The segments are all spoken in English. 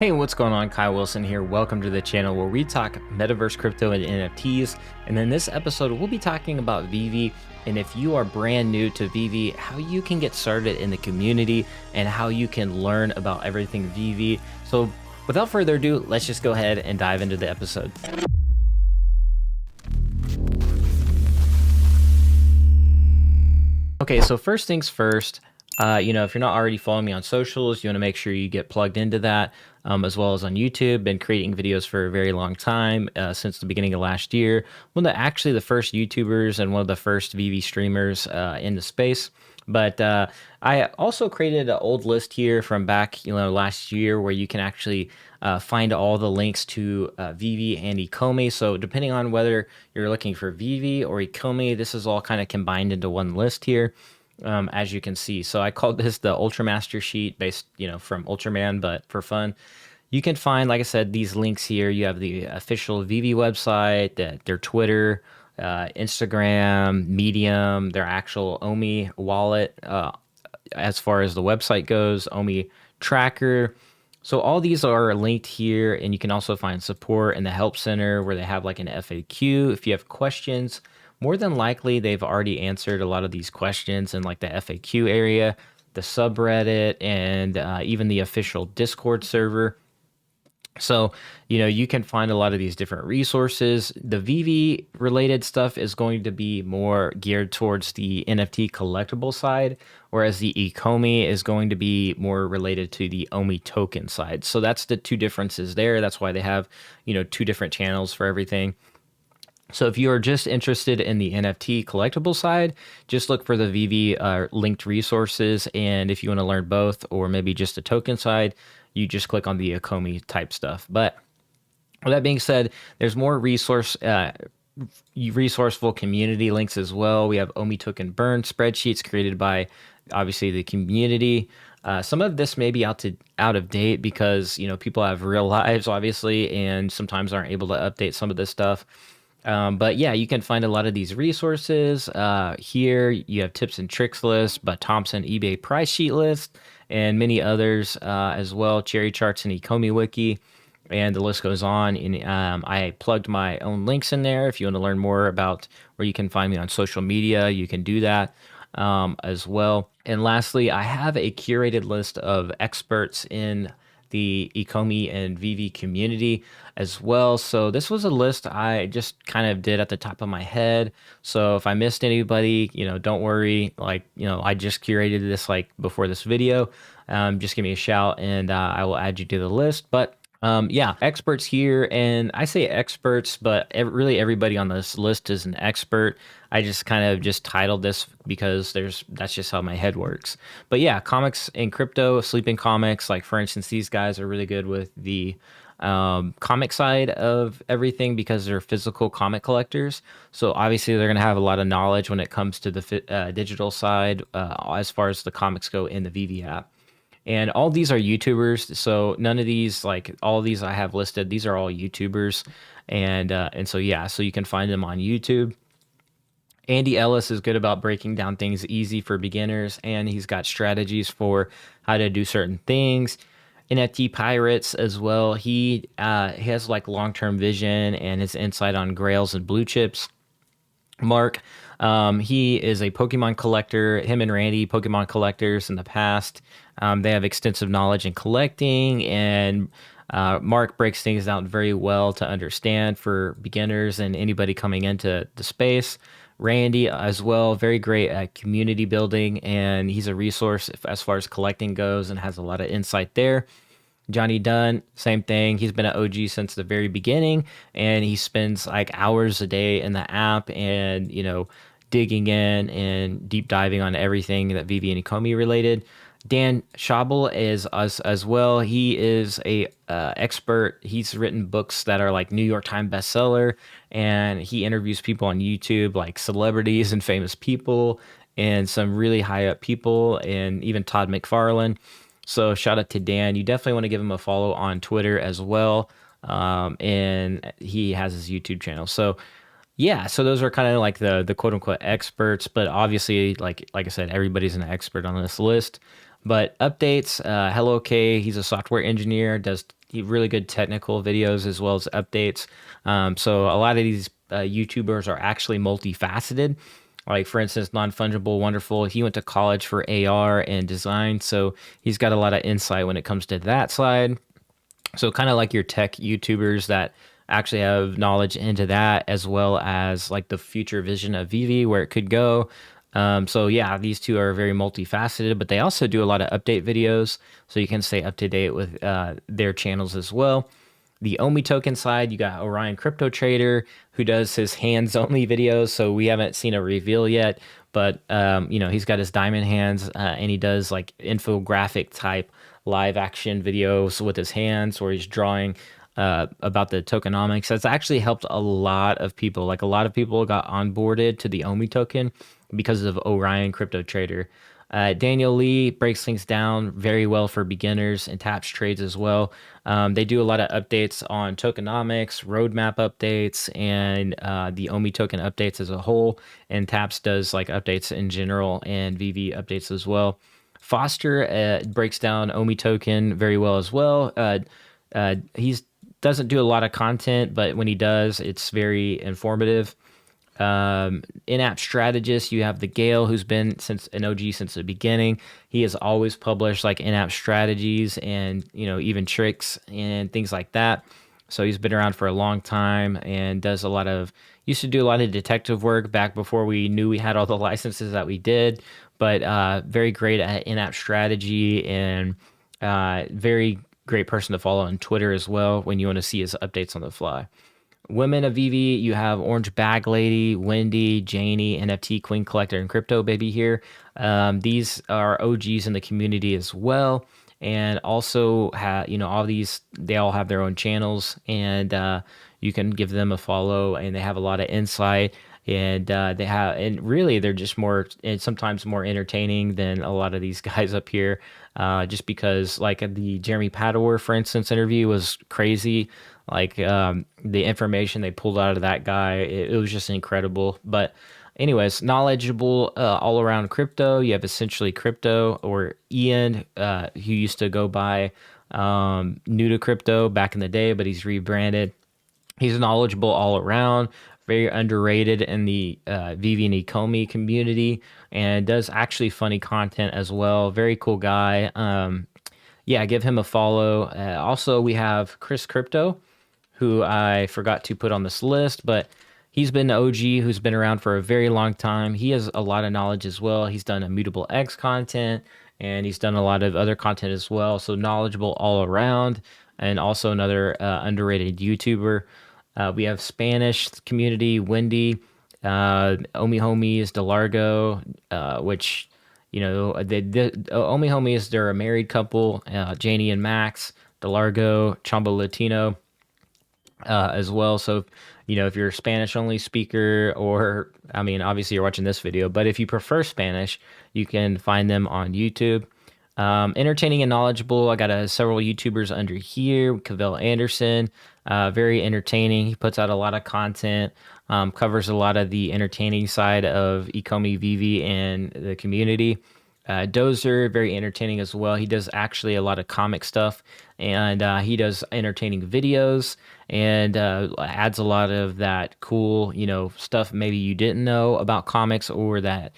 Hey, what's going on? Kyle Wilson here. Welcome to the channel where we talk metaverse, crypto, and NFTs. And in this episode, we'll be talking about VeVe. And if you are brand new to VeVe, how you can get started in the community and how you can learn about everything VeVe. So without further ado, let's just go ahead and dive into the episode. Okay, so first things first, if you're not already following me on socials, you want to make sure you get plugged into that, as well as on YouTube. Been creating videos for a very long time, since the beginning of last year. One of the first YouTubers and one of the first VeVe streamers in the space. But I also created an old list here from back, last year where you can actually find all the links to VeVe and Ecomi. So depending on whether you're looking for VeVe or Ecomi, this is all kind of combined into one list here. As you can see. So I called this the Ultramaster sheet based, from Ultraman, but for fun. You can find, like I said, these links here. You have the official VeVe website, their Twitter, Instagram, Medium, their actual Omi wallet, as far as the website goes, Omi tracker. So all these are linked here, and you can also find support in the help center where they have like an FAQ. If you have questions, more than likely they've already answered a lot of these questions in like the FAQ area, the subreddit, and even the official Discord server. So, you can find a lot of these different resources. The VeVe related stuff is going to be more geared towards the NFT collectible side, whereas the Ecomi is going to be more related to the Omi token side. So that's the two differences there. That's why they have, two different channels for everything. So if you are just interested in the NFT collectible side, just look for the VeVe linked resources. And if you want to learn both or maybe just the token side, you just click on the Ecomi type stuff. But with that being said, there's more resourceful community links as well. We have Omi token burn spreadsheets created by obviously the community. Some of this may be out of date because people have real lives obviously, and sometimes aren't able to update some of this stuff. But yeah, you can find a lot of these resources. Here you have tips and tricks list, but Thompson eBay price sheet list, and many others as well. Cherry charts and Ecomi wiki, and the list goes on. And I plugged my own links in there. If you want to learn more about where you can find me on social media, you can do that as well. And lastly, I have a curated list of experts in the Ecomi and VeVe community as well. So this was a list I just kind of did at the top of my head. So if I missed anybody, don't worry. I just curated this like before this video. Just give me a shout and I will add you to the list. But yeah, experts here, and I say experts, but really everybody on this list is an expert. I just kind of just titled this because that's just how my head works. But yeah, comics and crypto, sleeping comics, like for instance, these guys are really good with the comic side of everything because they're physical comic collectors. So obviously they're going to have a lot of knowledge when it comes to the digital side as far as the comics go in the VeVe app. And all these are YouTubers, so none of these, like all these I have listed, these are all YouTubers, and so yeah, so you can find them on YouTube. Andy Ellis is good about breaking down things easy for beginners, and he's got strategies for how to do certain things. NFT Pirates as well. He has like long-term vision and his insight on grails and blue chips. Mark, he is a Pokemon collector. Him and Randy, Pokemon collectors in the past. They have extensive knowledge in collecting, and Mark breaks things down very well to understand for beginners and anybody coming into the space. Randy as well, very great at community building, and he's a resource as far as collecting goes and has a lot of insight there. Johnny Dunn, same thing. He's been an OG since the very beginning, and he spends like hours a day in the app and, digging in and deep diving on everything that VeVe and Ecomi related. Dan Schabel is us as well. He is a expert. He's written books that are like New York Times bestseller, and he interviews people on YouTube, like celebrities and famous people, and some really high up people, and even Todd McFarlane. So shout out to Dan. You definitely want to give him a follow on Twitter as well. And he has his YouTube channel. So yeah, so those are kind of like the quote unquote experts, but obviously like I said, everybody's an expert on this list. But updates, Hello K, he's a software engineer, does really good technical videos as well as updates. So a lot of these YouTubers are actually multifaceted. Like for instance, non-fungible wonderful. He went to college for AR and design, so he's got a lot of insight when it comes to that side. So kind of like your tech YouTubers that actually have knowledge into that, as well as like the future vision of VeVe, where it could go. So yeah, these two are very multifaceted, but they also do a lot of update videos, so you can stay up to date with their channels as well. The Omi token side, you got Orion Crypto Trader, who does his hands only videos. So we haven't seen a reveal yet, but he's got his diamond hands, and he does like infographic type live action videos with his hands, where he's drawing about the tokenomics. That's actually helped a lot of people. Like a lot of people got onboarded to the Omi token because of Orion Crypto Trader. Daniel Lee breaks things down very well for beginners and taps trades as well. They do a lot of updates on tokenomics, roadmap updates, and the Omi token updates as a whole. And Taps does like updates in general and VV updates as well. Foster breaks down Omi token very well as well. He's doesn't do a lot of content, but when he does, it's very informative. In-app strategist, you have the GRAIL, who's been since an OG since the beginning. He has always published like in-app strategies and even tricks and things like that. So he's been around for a long time and does a lot of used to do a lot of detective work back before we knew we had all the licenses that we did. But very great at in-app strategy and very great person to follow on Twitter as well when you want to see his updates on the fly. Women of VeVe, you have Orange Bag Lady, Wendy, Janie, NFT Queen Collector, and Crypto Baby here. These are OGs in the community as well, and also have all these. They all have their own channels, and you can give them a follow, and they have a lot of insight. And really they're just more and sometimes more entertaining than a lot of these guys up here. Just because like the Jeremy Padower, for instance, interview was crazy. Like the information they pulled out of that guy, it was just incredible. But anyways, knowledgeable all around crypto. You have essentially crypto or Ian, who used to go by new to crypto back in the day, but he's rebranded. He's knowledgeable all around, very underrated in the VeVe and Ecomi community, and does actually funny content as well. Very cool guy. Yeah, give him a follow. Also, we have Chris Crypto, who I forgot to put on this list, but he's been an OG who's been around for a very long time. He has a lot of knowledge as well. He's done Immutable X content, and he's done a lot of other content as well. So knowledgeable all around, and also another underrated YouTuber. We have Spanish community, Wendy, Omi Homies, DeLargo, which, Omi Homies, they're a married couple, Janie and Max, DeLargo, Chombo Latino, as well. So, if you're a Spanish only speaker, or, I mean, obviously you're watching this video, but if you prefer Spanish, you can find them on YouTube. Entertaining and knowledgeable. I got several YouTubers under here. Cavell Anderson, very entertaining. He puts out a lot of content, covers a lot of the entertaining side of Ecomi VeVe and the community. Dozer, very entertaining as well. He does actually a lot of comic stuff, and he does entertaining videos and adds a lot of that cool, stuff maybe you didn't know about comics, or that,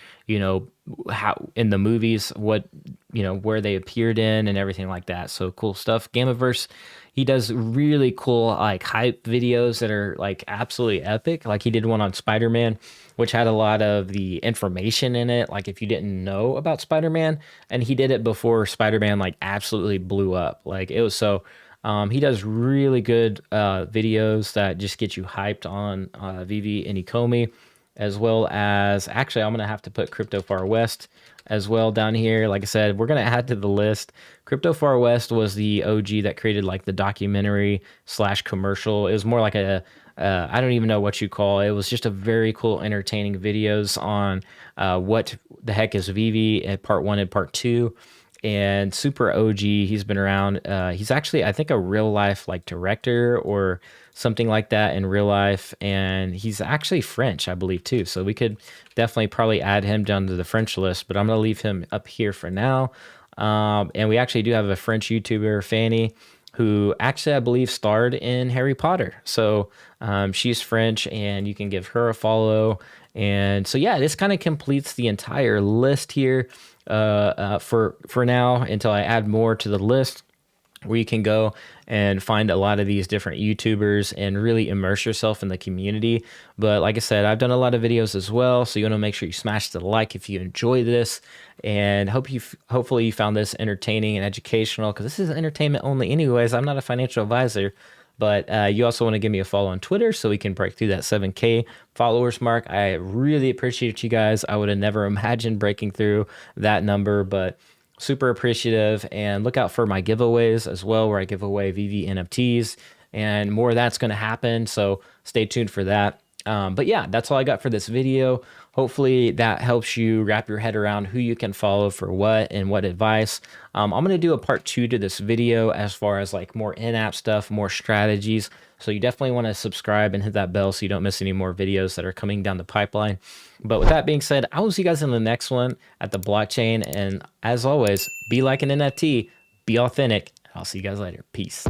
how in the movies, what, where they appeared in and everything like that. So cool stuff. Gamaverse, he does really cool like hype videos that are like absolutely epic. Like he did one on Spider-Man, which had a lot of the information in it, like if you didn't know about Spider-Man, and he did it before Spider-Man like absolutely blew up. Like it was so he does really good videos that just get you hyped on VeVe and Ecomi, as well as actually I'm gonna have to put Crypto Far West as well down here. Like I said, we're gonna add to the list. Crypto Far West was the OG that created like the documentary slash commercial. It was more like a I don't even know what you call it. It was just a very cool, entertaining videos on what the heck is VeVe at part 1 and part 2. And super OG. He's been around. He's actually, I think, a real life like director or something like that in real life. And he's actually French, I believe, too. So we could definitely probably add him down to the French list, but I'm going to leave him up here for now. And we actually do have a French YouTuber, Fanny, who actually I believe starred in Harry Potter. So she's French, and you can give her a follow. And so yeah, this kind of completes the entire list here for now until I add more to the list, where you can go and find a lot of these different YouTubers and really immerse yourself in the community. But like I said, I've done a lot of videos as well, so you want to make sure you smash the like if you enjoy this, and hopefully you found this entertaining and educational, because this is entertainment only anyways. I'm not a financial advisor. But you also want to give me a follow on Twitter so we can break through that 7K followers mark. I really appreciate you guys. I would have never imagined breaking through that number, but super appreciative. And look out for my giveaways as well, where I give away VeVe NFTs, and more of that's going to happen. So stay tuned for that. But yeah, that's all I got for this video. Hopefully that helps you wrap your head around who you can follow for what and what advice. I'm going to do a part 2 to this video as far as like more in-app stuff, more strategies. So you definitely want to subscribe and hit that bell so you don't miss any more videos that are coming down the pipeline. But with that being said, I will see you guys in the next one at the blockchain. And as always, be like an NFT, be authentic. I'll see you guys later. Peace.